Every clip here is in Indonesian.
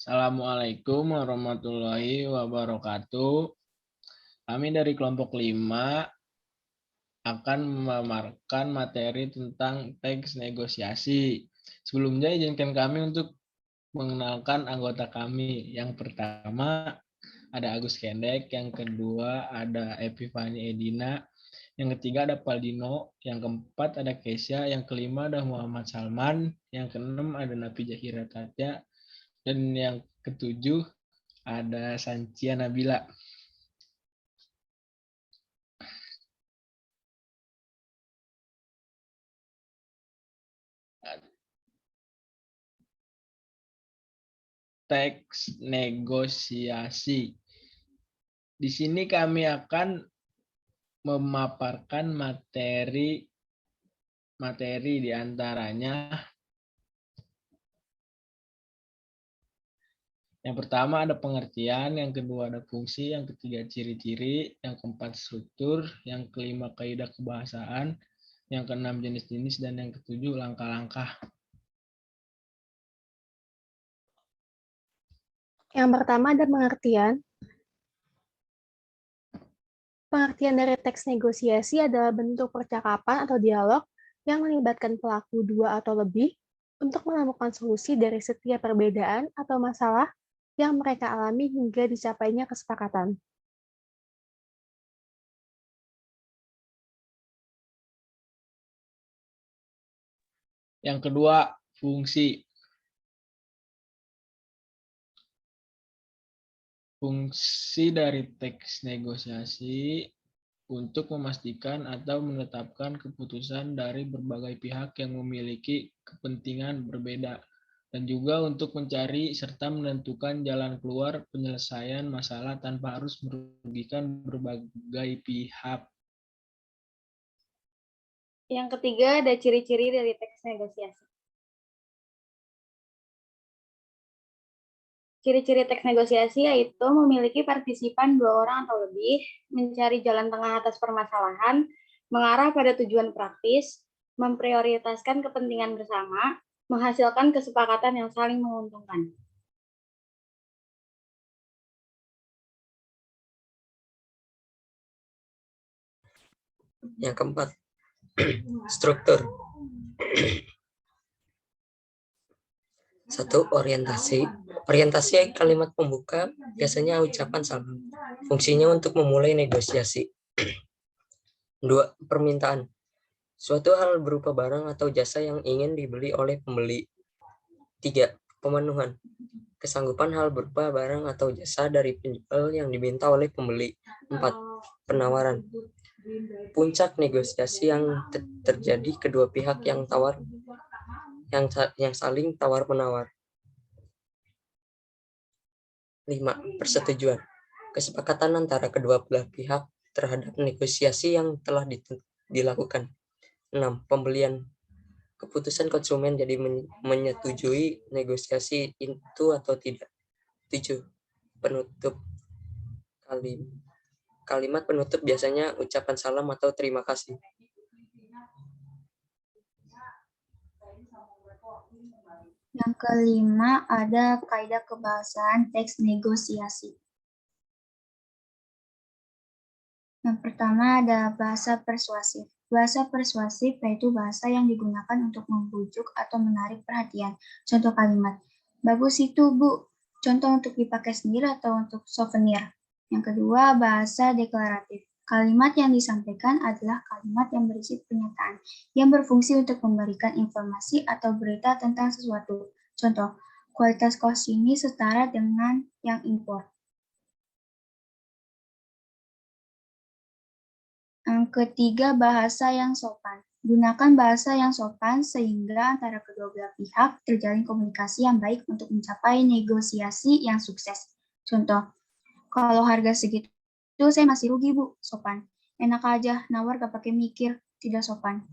Assalamualaikum warahmatullahi wabarakatuh. Kami dari kelompok 5 akan memaparkan materi tentang teks negosiasi. Sebelumnya izinkan kami untuk mengenalkan anggota kami. Yang pertama ada Agus Kendek, yang kedua ada Epifani Edina, yang ketiga ada Paldino, yang keempat ada Kesya, yang kelima ada Muhammad Salman, yang keenam ada Nafi Jahira Tatya, dan yang ketujuh ada Sancia Nabila. Teks negosiasi. Di sini kami akan memaparkan materi diantaranya. Yang pertama ada pengertian, yang kedua ada fungsi, yang ketiga ciri-ciri, yang keempat struktur, yang kelima kaidah kebahasaan, yang keenam jenis-jenis, dan yang ketujuh langkah-langkah. Yang pertama ada pengertian. Pengertian dari teks negosiasi adalah bentuk percakapan atau dialog yang melibatkan pelaku dua atau lebih untuk menemukan solusi dari setiap perbedaan atau masalah yang mereka alami hingga dicapainya kesepakatan. Yang kedua, fungsi. Fungsi dari teks negosiasi untuk memastikan atau menetapkan keputusan dari berbagai pihak yang memiliki kepentingan berbeda, dan juga untuk mencari serta menentukan jalan keluar penyelesaian masalah tanpa harus merugikan berbagai pihak. Yang ketiga ada ciri-ciri dari teks negosiasi. Ciri-ciri teks negosiasi yaitu memiliki partisipan 2 orang atau lebih, mencari jalan tengah atas permasalahan, mengarah pada tujuan praktis, memprioritaskan kepentingan bersama, menghasilkan kesepakatan yang saling menguntungkan. Yang keempat, struktur. 1. Orientasi. Orientasi kalimat pembuka biasanya ucapan salam. Fungsinya untuk memulai negosiasi. 2. Permintaan. Suatu hal berupa barang atau jasa yang ingin dibeli oleh pembeli. 3. Pemenuhan. Kesanggupan hal berupa barang atau jasa dari penjual yang diminta oleh pembeli. 4. Penawaran. Puncak negosiasi yang terjadi kedua pihak yang saling tawar-menawar. 5. Persetujuan. Kesepakatan antara kedua belah pihak terhadap negosiasi yang telah dilakukan. 6. Pembelian. Keputusan konsumen jadi menyetujui negosiasi itu atau tidak. 7. Penutup. Kalimat penutup biasanya ucapan salam atau terima kasih. Yang kelima ada kaidah kebahasaan teks negosiasi. Yang pertama ada bahasa persuasif. Bahasa persuasif yaitu bahasa yang digunakan untuk membujuk atau menarik perhatian. Contoh kalimat, bagus itu Bu. Contoh untuk dipakai sendiri atau untuk souvenir. Yang kedua, bahasa deklaratif. Kalimat yang disampaikan adalah kalimat yang berisi pernyataan, yang berfungsi untuk memberikan informasi atau berita tentang sesuatu. Contoh, kualitas kaos ini setara dengan yang impor. Yang ketiga, bahasa yang sopan. Gunakan bahasa yang sopan sehingga antara kedua belah pihak terjalin komunikasi yang baik untuk mencapai negosiasi yang sukses. Contoh, kalau harga segitu saya masih rugi Bu, sopan. Enak aja, nawar gak pakai mikir, tidak sopan.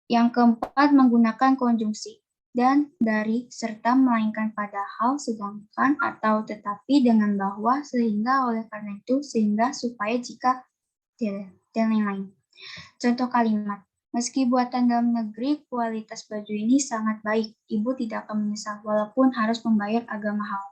Yang keempat, menggunakan konjungsi dan dari serta melainkan padahal sedangkan atau tetapi dengan bahwa sehingga oleh karena itu sehingga supaya jika dan lain-lain. Contoh kalimat, Meski buatan dalam negeri, kualitas baju ini sangat baik. Ibu tidak akan menyesal walaupun harus membayar agak mahal.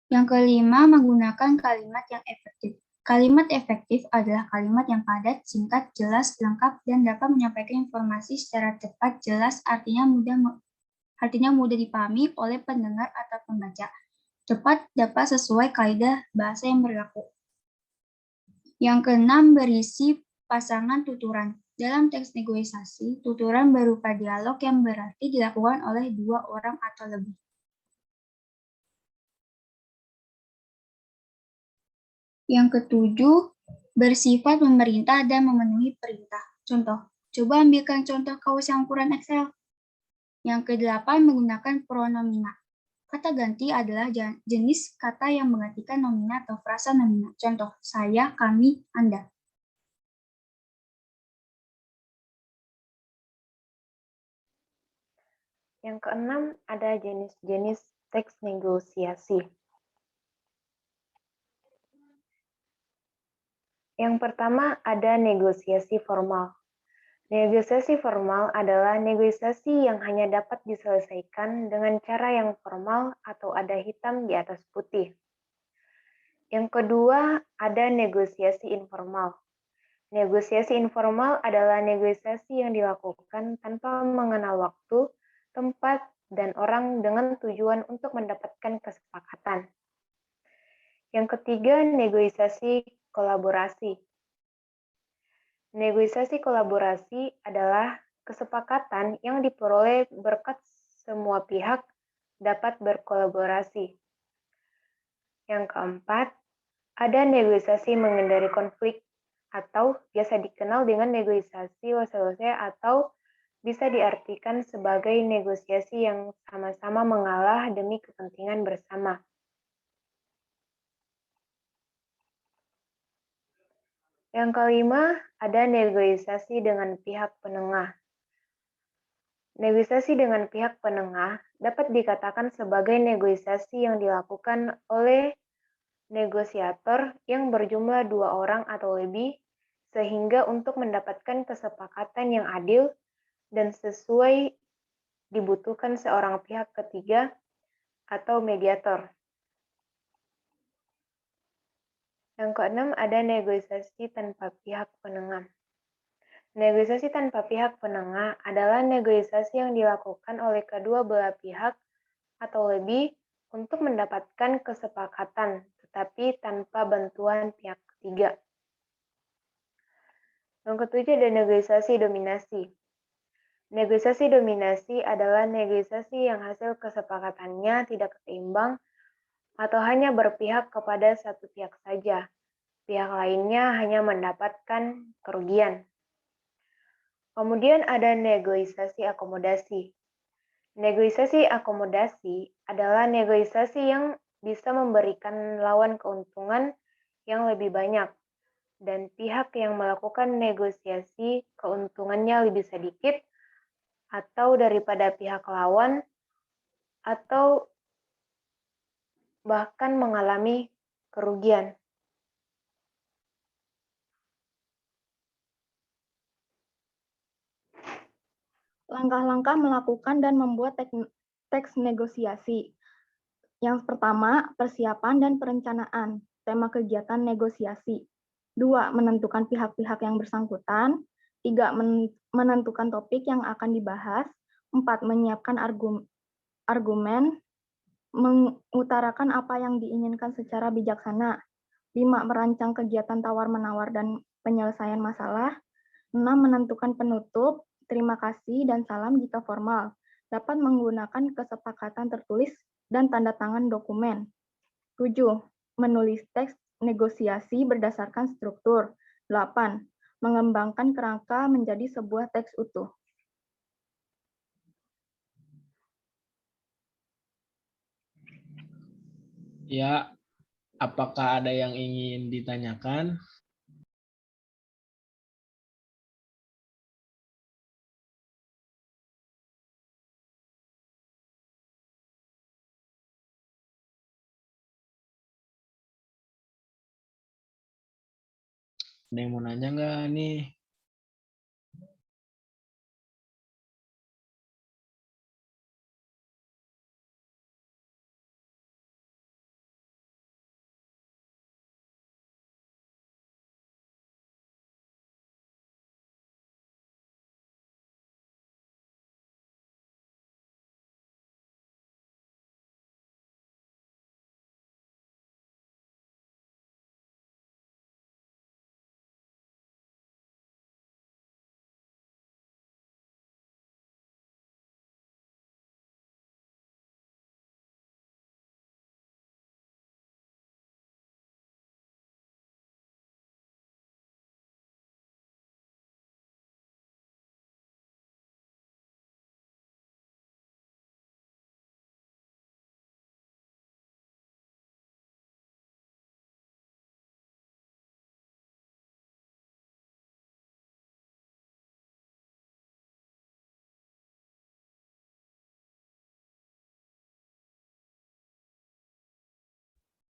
Yang kelima, menggunakan kalimat yang efektif. Kalimat efektif adalah kalimat yang padat, singkat, jelas, lengkap, dan dapat menyampaikan informasi secara cepat, jelas, artinya mudah dipahami oleh pendengar atau pembaca. Cepat dapat sesuai kaidah bahasa yang berlaku. Yang keenam, berisi pasangan tuturan. Dalam teks negosiasi, tuturan berupa dialog yang berarti dilakukan oleh dua orang atau lebih. Yang ketujuh, bersifat memerintah dan memenuhi perintah. Contoh, coba ambilkan contoh kaos yang ukuran XL. Yang kedelapan, menggunakan pronomina. Kata ganti adalah jenis kata yang menggantikan nomina atau frasa nomina. Contoh, saya, kami, Anda. Yang keenam, ada jenis-jenis teks negosiasi. Yang pertama, ada negosiasi formal. Negosiasi formal adalah negosiasi yang hanya dapat diselesaikan dengan cara yang formal atau ada hitam di atas putih. Yang kedua, ada negosiasi informal. Negosiasi informal adalah negosiasi yang dilakukan tanpa mengenal waktu, tempat, dan orang dengan tujuan untuk mendapatkan kesepakatan. Yang ketiga, negosiasi kolaborasi. Negosiasi kolaborasi adalah kesepakatan yang diperoleh berkat semua pihak dapat berkolaborasi. Yang keempat, ada negosiasi menghindari konflik atau biasa dikenal dengan negosiasi laissez-faire atau bisa diartikan sebagai negosiasi yang sama-sama mengalah demi kepentingan bersama. Yang kelima, ada negosiasi dengan pihak penengah. Negosiasi dengan pihak penengah dapat dikatakan sebagai negosiasi yang dilakukan oleh negosiator yang berjumlah dua orang atau lebih, sehingga untuk mendapatkan kesepakatan yang adil dan sesuai dibutuhkan seorang pihak ketiga atau mediator. Yang keenam, ada negosiasi tanpa pihak penengah. Negosiasi tanpa pihak penengah adalah negosiasi yang dilakukan oleh kedua belah pihak atau lebih untuk mendapatkan kesepakatan, tetapi tanpa bantuan pihak ketiga. Yang ketujuh, ada negosiasi dominasi. Negosiasi dominasi adalah negosiasi yang hasil kesepakatannya tidak seimbang atau hanya berpihak kepada satu pihak saja. Pihak lainnya hanya mendapatkan kerugian. Kemudian ada negosiasi akomodasi. Negosiasi akomodasi adalah negosiasi yang bisa memberikan lawan keuntungan yang lebih banyak, dan pihak yang melakukan negosiasi keuntungannya lebih sedikit atau daripada pihak lawan, atau bahkan mengalami kerugian. Langkah-langkah melakukan dan membuat teks negosiasi. Yang pertama, persiapan dan perencanaan, tema kegiatan negosiasi. 2. Menentukan pihak-pihak yang bersangkutan. 3. Menentukan topik yang akan dibahas. 4. Menyiapkan argumen, mengutarakan apa yang diinginkan secara bijaksana. 5. Merancang kegiatan tawar-menawar dan penyelesaian masalah. 6. Menentukan penutup. Terima kasih dan salam jika formal. Dapat menggunakan kesepakatan tertulis dan tanda tangan dokumen. 7. Menulis teks negosiasi berdasarkan struktur. 8. Mengembangkan kerangka menjadi sebuah teks utuh. Ya, apakah ada yang ingin ditanyakan? Ada yang mau nanya nggak nih?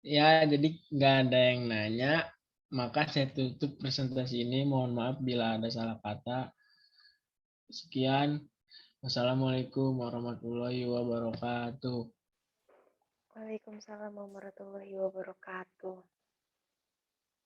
Ya, jadi nggak ada yang nanya, maka saya tutup presentasi ini. Mohon maaf bila ada salah kata. Sekian. Wassalamualaikum warahmatullahi wabarakatuh. Waalaikumsalam warahmatullahi wabarakatuh.